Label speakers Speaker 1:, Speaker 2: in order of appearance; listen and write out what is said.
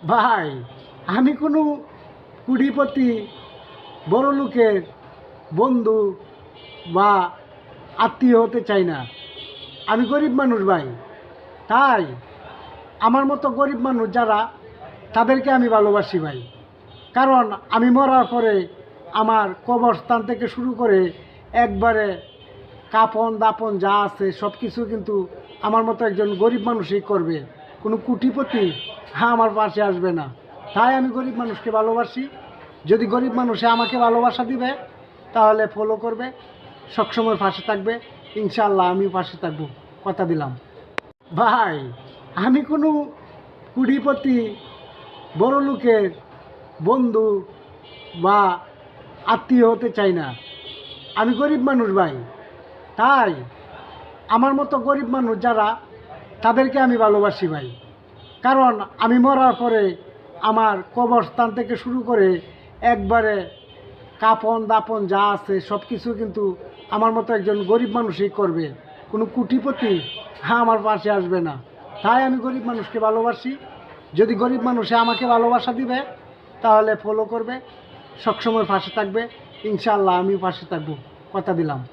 Speaker 1: ভাই, আমি কোনো কুড়িপতি বড় লোকের বন্ধু বা আত্মীয় হতে চাই না। আমি গরিব মানুষ ভাই। তাই আমার মতো গরিব মানুষ যারা, তাদেরকে আমি ভালোবাসি ভাই। কারণ আমি মরার পরে আমার কবরস্থান থেকে শুরু করে একবারে কাপন দাপন যা আছে সব কিছু কিন্তু আমার মতো একজন গরিব মানুষই করবে। কোনো কুটিপতি আমার পাশে আসবে না। তাই আমি গরিব মানুষকে ভালোবাসি। যদি গরিব মানুষে আমাকে ভালোবাসা দিবে, তাহলে ফলো করবে, সবসময় পাশে থাকবে। ইনশাআল্লাহ আমিও পাশে থাকবো, কথা দিলাম। ভাই, আমি কোনো কুড়িপতি বড় লোকের বন্ধু বা আত্মীয় হতে চাই না। আমি গরিব মানুষ ভাই। তাই আমার মতো গরিব মানুষ যারা, তাদেরকে আমি ভালোবাসি ভাই। কারণ আমি মরার পরে আমার কবরস্থান থেকে শুরু করে একবারে কাপন দাপন যা আছে সব কিছু কিন্তু আমার মতো একজন গরিব মানুষই করবে। কোনো কুটিপতি আমার পাশে আসবে না। তাই আমি গরিব মানুষকে ভালোবাসি। যদি গরিব মানুষে আমাকে ভালোবাসা দিবে, তাহলে ফলো করবে, সবসময় পাশে থাকবে। ইনশাআল্লাহ আমিও পাশে থাকবো, কথা দিলাম।